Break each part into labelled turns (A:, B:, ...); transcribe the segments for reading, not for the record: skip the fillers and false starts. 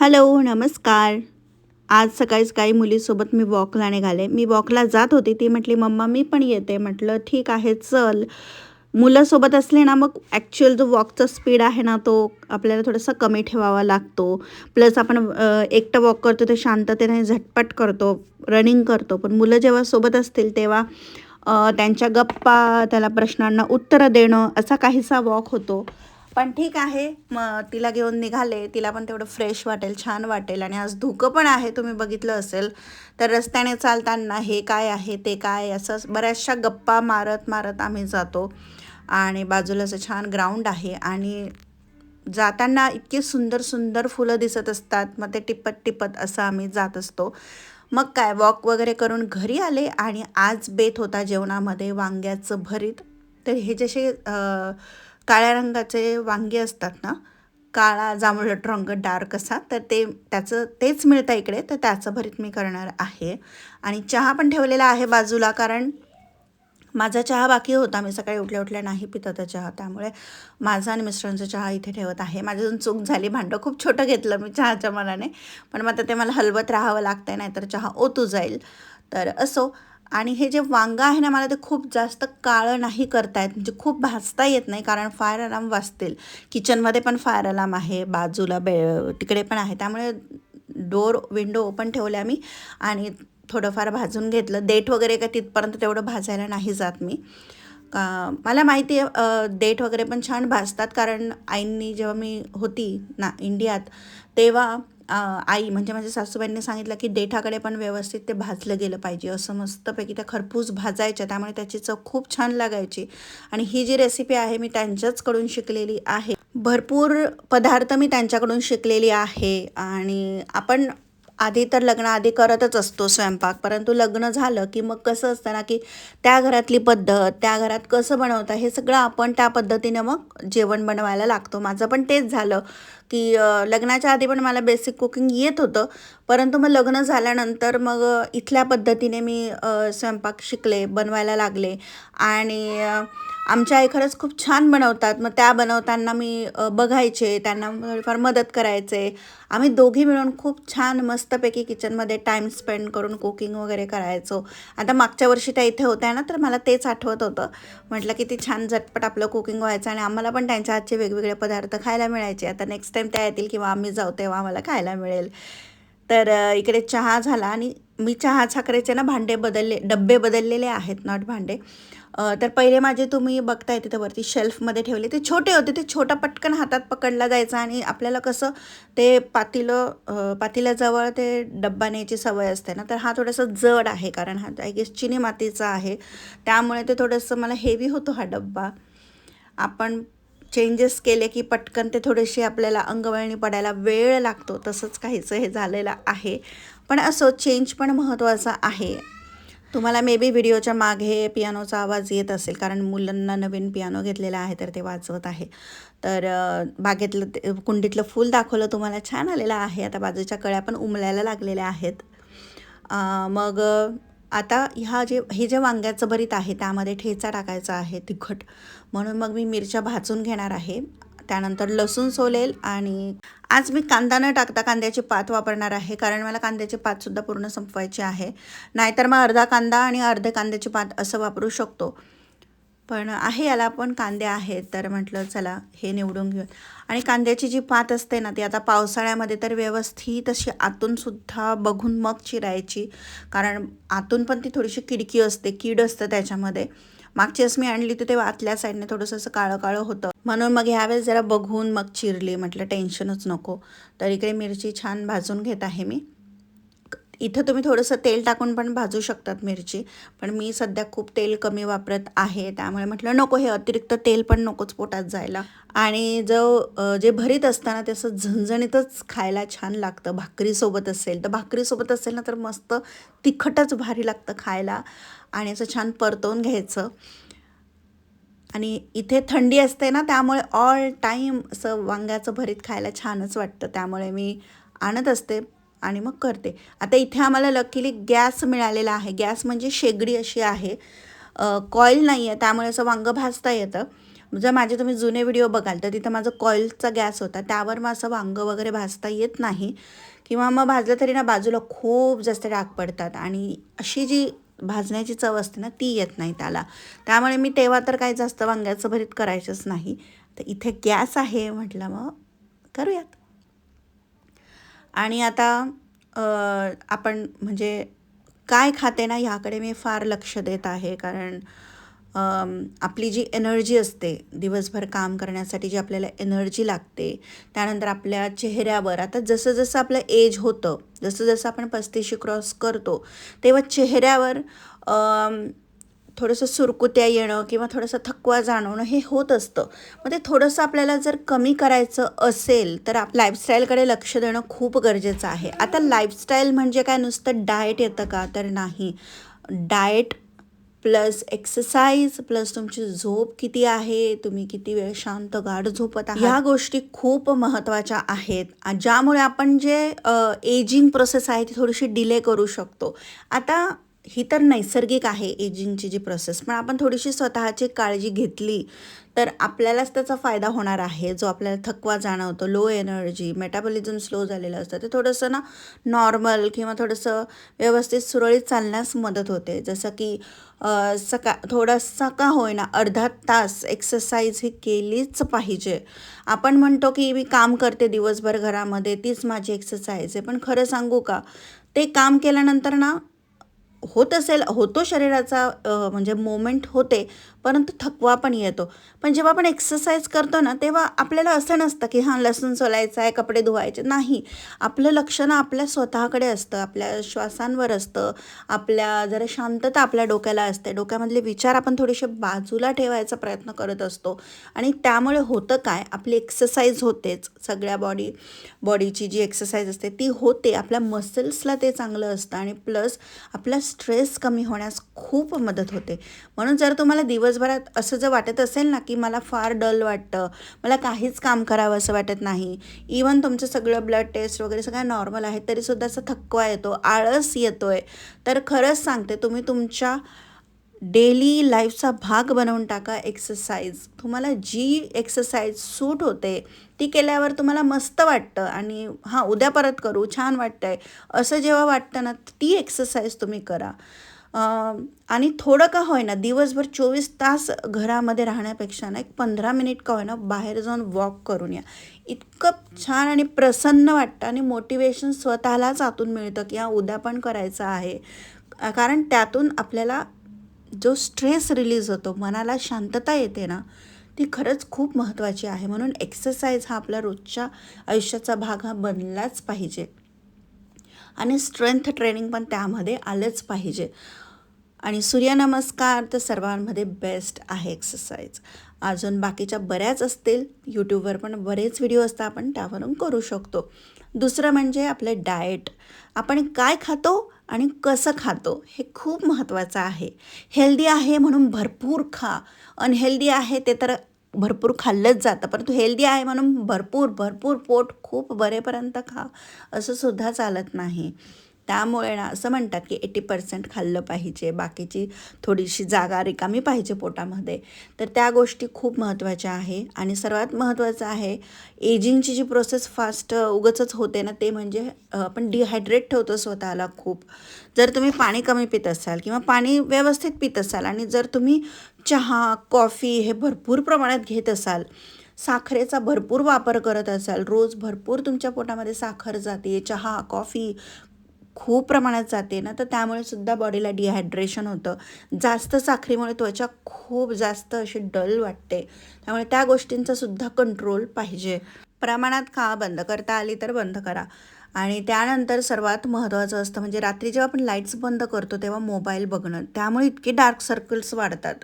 A: Hello, नमस्कार. आज सकाळी मुलीसोबत मी वॉकला निघाले. मी वॉकला जात होती. ती म्हटली, "मम्मा मी पण येते." म्हटलं, "ठीक आहे, चल." मुलं सोबत असले ना, मग ॲक्चुअल जो वॉकचा स्पीड आहे ना, तो आपल्याला थोडासा कमी ठेवावा लागतो. प्लस आपण एकटं वॉक करतो ते शांततेने झटपट करतो, रनिंग करतो. पण मुलं जेव्हा सोबत असतील तेव्हा त्यांच्या गप्पा, त्याला प्रश्नांना उत्तरं देणं असा काहीसा वॉक होतो. पण ठीक आहे, मग तिला घेऊन निघाले. तिला पण तेवढं फ्रेश वाटेल, छान वाटेल आणि आज धुकं पण आहे, तुम्ही बघितलं असेल. तर रस्त्याने चालताना हे काय आहे, ते काय, असं बऱ्याचशा गप्पा मारत आम्ही जातो. आणि बाजूला असं छान ग्राउंड आहे आणि जाताना इतकी सुंदर सुंदर फुलं दिसत असतात. मग ते टिपत टिपत असं आम्ही जात असतो. मग काय वॉक वगैरे करून घरी आले आणि आज बेत होता जेवणामध्ये वांग्याचं भरीत. तर हे जसे काळ्या रंगाचे वांगे असतात ना, काळा जांभळट रंग डार्क असा, तर तेच मिळतं इकडे, तर त्याचं भरीत मी करणार आहे. आणि चहा पण ठेवलेला आहे बाजूला, कारण माझा चहा बाकी होता. मी सकाळी उठल्या उठल्या नाही पित आता चहा, त्यामुळे माझा आणि मिस्टरांचा चहा इथे ठेवत आहे. माझ्यातून चूक झाली, भांडं खूप छोटं घेतलं मी चहाच्या मनाने, पण मग आता ते मला हलवत राहावं लागतंय, नाहीतर चहा ओतू जाईल. तर असो. आणि हे जे वांगं आहे ना, मला ते खूप जास्त काळं नाही करता येत, म्हणजे खूप भाजता येत नाही, कारण फायर अलार्म वाजतील. किचनमध्ये पण फायर अलार्म आहे, बाजूला तिकडे पण आहे, त्यामुळे विंडो ओपन ठेवल्या मी आणि थोडंफार भाजून घेतलं. देठ वगैरे का तिथपर्यंत तेवढं भाजायला नाही जात मी. मला माहिती आहे देठ वगैरे पण छान भाजतात, कारण आईंनी जेव्हा मी होती ना इंडियात, तेव्हा आई म्हणजे माझ्या सासूबाईंनी सांगितलं की देठाकडे पण व्यवस्थित ते भाजलं गेलं पाहिजे, असं मस्तपैकी त्या खरपूस भाजायच्या, त्यामुळे त्याची चव खूप छान लागायची. आणि ही जी रेसिपी आहे मी त्यांच्याचकडून शिकलेली आहे. भरपूर पदार्थ मी त्यांच्याकडून शिकलेली आहे. आणि आपण आधी तर लग्नाआधी करतच असतो स्वयंपाक, परंतु लग्न झालं की मग कसं असतं ना, की त्या घरातली पद्धत, त्या घरात कसं बनवतं हे सगळं आपण त्या पद्धतीनं मग जेवण बनवायला लागतो. माझं पण तेच झालं, की लग्नाच्या आधी पण मला बेसिक कुकिंग येत होतं, परंतु मग लग्न झाल्यानंतर मग इथल्या पद्धतीने मी स्वयंपाक शिकले, बनवायला लागले. आणि आमच्या आई खरंच खूप छान बनवतात. मग त्या बनवताना मी बघायचे, त्यांना थोडीफार मदत करायचे. आम्ही दोघी मिळून खूप छान मस्तपैकी किचनमध्ये टाईम स्पेंड करून कुकिंग वगैरे करायचो. आता मागच्या वर्षी त्या इथे होत्या ना, तर मला तेच आठवत होतं. म्हटलं किती छान झटपट आपलं कुकिंग व्हायचं आणि आम्हाला पण त्यांच्या हातचे वेगवेगळे पदार्थ खायला मिळायचे. आता नेक्स्ट टाईम त्या येतील किंवा आम्ही जाऊ तेव्हा आम्हाला खायला मिळेल. तर इकडे चहा झाला आणि मी चहा साखरेचे ना डब्बे बदललेले आहेत, नॉट भांडे. तर पहिले माझे तुम्ही बघताय तिथं वरती शेल्फमध्ये ठेवले, ते छोटे होते. ते छोटा पटकन हातात पकडला जायचा आणि आपल्याला कसं ते पातेल्याजवळ ते डब्बा न्यायची सवय असते ना, तर हा थोडासा जड आहे, कारण हा आय गेस चिनी मातीचा आहे, त्यामुळे ते थोडंसं मला हेवी होतो हा डब्बा. आपण चेंजेस केले की पटकन ते थोडेसे आपल्याला अंगवळणी पडायला वेळ लागतो, तसंच काहीचं हे झालेलं आहे. पण असो, चेंज पण महत्त्वाचा आहे. तुम्हाला मे बी व्हिडिओच्या मागे पियानोचा आवाज येत असेल, कारण मुलांना नवीन पियानो घेतलेला आहे, तर ते वाजवत आहे. तर बागेतलं कुंडीतलं फूल दाखवलं तुम्हाला, छान आलेलं आहे. आता बाजूच्या कळ्या पण उमलायला लागलेल्या आहेत. मग आता हे जे वांग्याचं भरीत आहे त्यामध्ये ठेचा टाकायचा आहे तिखट, म्हणून मग मी मिरच्या भाजून घेणार आहे. त्यानंतर लसूण सोलेल आणि आज मी कांदा न टाकता कांद्याची पात वापरणार आहे, कारण मला कांद्याची पातसुद्धा पूर्ण संपवायची आहे. नाहीतर मग अर्धा कांदा आणि अर्धे कांद्याची पात असं वापरू शकतो. पण आहे याला पण कांदे आहेत, तर म्हटलं चला हे निवडून घेऊ. आणि कांद्याची जी पात असते ना, ती आता पावसाळ्यामध्ये तर व्यवस्थित अशी आतूनसुद्धा बघून मग चिरायची, कारण आतून पण ती थोडीशी कीड असतं त्याच्यामध्ये. मागची वेळेस मी आणली तर ते आतल्या साईडने थोडंसं असं काळं काळं होतं, म्हणून मग ह्यावेळेस जरा बघून मग चिरली. म्हटलं टेन्शनच नको. तर इकडे मिरची छान भाजून घेत आहे मी. इथं तुम्ही थोडंसं तेल टाकून पण भाजू शकतात मिरची, पण मी सध्या खूप तेल कमी वापरत आहे, त्यामुळे म्हटलं नको, हे अतिरिक्त तेल पण नकोच पोटात जायला. आणि जे भरीत असतं ना, ते असं झणझणीतच खायला छान लागतं. भाकरीसोबत असेल ना, तर मस्त तिखटच भारी लागतं खायला. आणि असं छान परतवून घ्यायचं. आणि इथे थंडी असते ना, त्यामुळे ऑल टाईम असं वांग्याचं भरीत खायला छानच वाटतं, त्यामुळे मी आणत असते आणि मग करते. आता इथे आम्हाला लकीली गॅस मिळालेला आहे. गॅस म्हणजे शेगडी अशी आहे, कॉईल नाही आहे, त्यामुळे असं वांगं भाजता येतं. जर माझे तुम्ही जुने व्हिडिओ बघाल तर तिथं माझं कॉईलचा गॅस होता, त्यावर मग असं वांगं वगैरे भाजता येत नाही, किंवा मग भाजलं तरी ना बाजूला खूप जास्त डाग पडतात आणि अशी जी भाजण्याची चव असते ना ती येत नाही त्याला. त्यामुळे मी तेव्हा तर काही जास्त वांग्याचं भरीत करायचंच नाही. तर इथे गॅस आहे म्हटलं मग करूयात. आणि आता आपण म्हणजे काय खाते ना ह्याकडे मी फार लक्ष देत आहे. कारण आपली जी एनर्जी असते दिवसभर काम करण्यासाठी, जी आपल्याला एनर्जी लागते, त्यानंतर आपल्या चेहऱ्यावर आता जसं जसं आपलं एज होतं, जसं जसं आपण 35 क्रॉस करतो तेव्हा चेहऱ्यावर थोडंसं सुरकुत्या येणं किंवा थोडंसं थकवा जाणवणं हे होत असतं. मग ते थोडंसं आपल्याला जर कमी करायचं असेल तर लाईफस्टाईलकडे लक्ष देणं खूप गरजेचं आहे. आता लाईफस्टाईल म्हणजे काय नुसतं डाएट येतं का, तर नाही. डाएट प्लस एक्सरसाइज प्लस तुमची झोप किती आहे, तुम्ही किती वेळ शांत गाढ झोपत आहात, ह्या गोष्टी खूप महत्त्वाच्या आहेत, ज्यामुळे आपण जे एजिंग प्रोसेस आहे ती थोडीशी डिले करू शकतो. आता ही तर नैसर्गिक आहे एजिंगची जी प्रोसेस, पण आपण थोडीशी स्वतःची काळजी घेतली तर आपल्यालाच त्याचा फायदा होणार आहे. जो आपल्याला थकवा जाणवतो, लो एनर्जी, मेटाबॉलिझम स्लो झालेलं असतं, ते थोडंसं ना नॉर्मल किंवा थोडंसं व्यवस्थित सुरळीत चालण्यास मदत होते. जसं की थोडासा का होईना अर्धा तास एक्सरसाइज ही केलीच पाहिजे. आपण म्हणतो की मी काम करते दिवसभर घरामध्ये, तीच माझी एक्सरसाइज आहे, पण खरं सांगू का, ते काम केल्यानंतर ना होतो शरीराचा म्हणजे मोमेंट होते, परंतु थकवा पण येतो. पण जेव्हा आपण एक्सरसाइज करतो ना तेव्हा आपल्याला असं नसतं की हां लसूण सोलायचं आहे, कपडे धुवायचे नाही. आपलं लक्ष ना आपल्या स्वतःकडे असतं, आपल्या श्वासांवर असतं, आपल्या जरा शांतता आपल्या डोक्याला असते, डोक्यामधले विचार आपण थोडेसे बाजूला ठेवायचा प्रयत्न करत असतो. आणि त्यामुळे होतं काय, आपली एक्सरसाइज होतेच, सगळ्या बॉडीची जी एक्सरसाइज असते ती होते, आपल्या मसल्सला ते चांगलं असतं आणि प्लस आपला स्ट्रेस कमी होण्यास खूप मदत होते. म्हणून जर तुम्हाला दिवसभरात असं जर वाटत असेल ना की मला फार डल वाटतं, मला काहीच काम करावं असं वाटत नाही, इवन तुमचं सगळं ब्लड टेस्ट वगैरे सगळं नॉर्मल आहे तरीसुद्धा असं थकवा येतो, आळस येतो आहे, तर खरंच सांगते तुम्ही तुमच्या डेली लाईफचा भाग बनवून टाका एक्सरसाइज. तुम्हाला जी एक्सरसाइज सूट होते ती केल्यावर तुम्हाला मस्त वाटतं आणि हां उद्या परत करू, छान वाटतं आहे असं जेव्हा वाटतं ना ती एक्सरसाइज तुम्ही करा. आणि थोडं का होईना दिवसभर 24 तास घरामध्ये राहण्यापेक्षा ना एक 15 मिनिट का होईना बाहेर जाऊन वॉक करून या. इतकं छान आणि प्रसन्न वाटतं आणि मोटिवेशन स्वतःलाच आतून मिळतं की हां उद्या पण करायचं आहे. कारण त्यातून आपल्याला जो स्ट्रेस रिलीज होतो, मनाला शांतता येते ना, ती खरंच खूप महत्त्वाची आहे. म्हणून एक्सरसाइज हा आपल्या रोजच्या आयुष्याचा भाग हा बनलाच पाहिजे आणि स्ट्रेंथ ट्रेनिंग पण त्यामध्ये आलंच पाहिजे. आणि सूर्यनमस्कार तर सर्वांमध्ये बेस्ट आहे एक्सरसाइज. अजून बाकीच्या बऱ्याच असतील, यूट्यूबवर पण बरेच व्हिडिओ असतात, आपण त्यावरून करू शकतो. दुसरं म्हणजे आपलं डाएट, आपण काय खातो आणि कसं खातो हे खूप महत्त्वाचं आहे. हेल्दी आहे म्हणून भरपूर खा, अनहेल्दी आहे ते तर भरपूर खाल्लंच जातं, परंतु हेल्दी आहे म्हणून भरपूर भरपूर पोट खूप भरेपर्यंत खा असं सुद्धा चालत नाही. त्यामुळे ना असं म्हणतात की 80% खाल्लं पाहिजे, बाकीची थोडीशी जागा रिकामी पाहिजे पोटामध्ये. तर त्या गोष्टी खूप महत्त्वाच्या आहे. आणि सर्वात महत्त्वाचं आहे, एजिंगची जी प्रोसेस फास्ट उगाचच होते ना, ते म्हणजे आपण डिहायड्रेट ठेवतो स्वतःला खूप. जर तुम्ही पाणी कमी पित असाल किंवा पाणी व्यवस्थित पित असाल आणि जर तुम्ही चहा, कॉफी हे भरपूर प्रमाणात घेत असाल, साखरेचा भरपूर वापर करत असाल, रोज भरपूर तुमच्या पोटामध्ये साखर जाते, चहा, कॉफी खूप प्रमाणात जाते ना, तर त्यामुळे सुद्धा बॉडीला डिहायड्रेशन होतं. जास्त साखरेमुळे त्वचा खूप जास्त अशी डल वाटते, त्यामुळे त्या गोष्टींचा सुद्धा कंट्रोल पाहिजे. प्रमाणात खा, बंद करता आली तर बंद करा. आणि त्यानंतर सर्वात महत्त्वाचं असतं म्हणजे रात्री जेव्हा आपण लाईट्स बंद करतो तेव्हा मोबाईल बघणं, त्यामुळे इतके डार्क सर्कल्स वाढतात.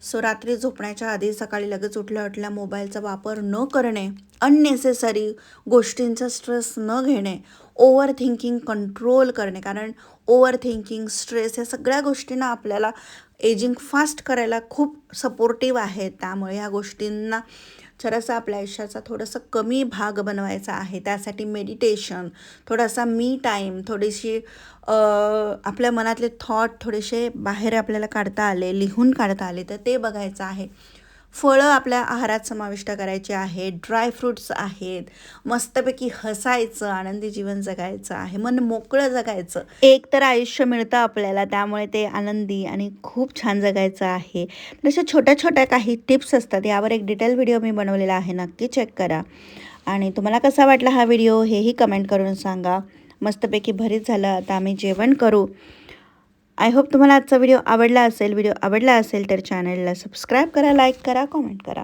A: सो रात्री झोपण्याच्या आधी सकाळी लगेच उठल्या उठल्या मोबाईलचा वापर न करणे, अननेसेसरी गोष्टींचा स्ट्रेस न घेणे, ओव्हर थिंकिंग कंट्रोल करणे. कारण ओव्हर थिंकिंग, स्ट्रेस या सगळ्या गोष्टींना आपल्याला एजिंग फास्ट करायला खूप सपोर्टिव्ह आहे. त्यामुळे ह्या गोष्टींना थोडासा आपल्या आयुष्याचा थोडासा कमी भाग बनवायचा आहे. त्यासाठी मेडिटेशन, थोडासा मी टाईम, थोडीशी आपल्या मनातले थॉट थोडेसे बाहेर आपल्याला काढता आले, लिहून काढता आले तर ते बघायचं आहे. फळं आपल्या आहारात समाविष्ट करायचे आहेत, ड्रायफ्रूट्स आहेत, मस्तपैकी हसायचं, आनंदी जीवन जगायचं आहे, मन मोकळं जगायचं. एक तर आयुष्य मिळतं आपल्याला, त्यामुळे ते आनंदी आणि खूप छान जगायचं आहे. तर अशा छोट्या छोट्या काही टिप्स असतात, यावर एक डिटेल व्हिडिओ मी बनवलेला आहे, नक्की चेक करा. आणि तुम्हाला कसा वाटला हा व्हिडिओ हेही कमेंट करून सांगा. मस्तपैकी भरीत झालं, आता आम्ही जेवण करू. आय होप तुम्हाला आजचा व्हिडिओ आवडला असेल. व्हिडिओ आवडला असेल तर चॅनलला सबस्क्राईब करा, लाईक करा, कमेंट करा.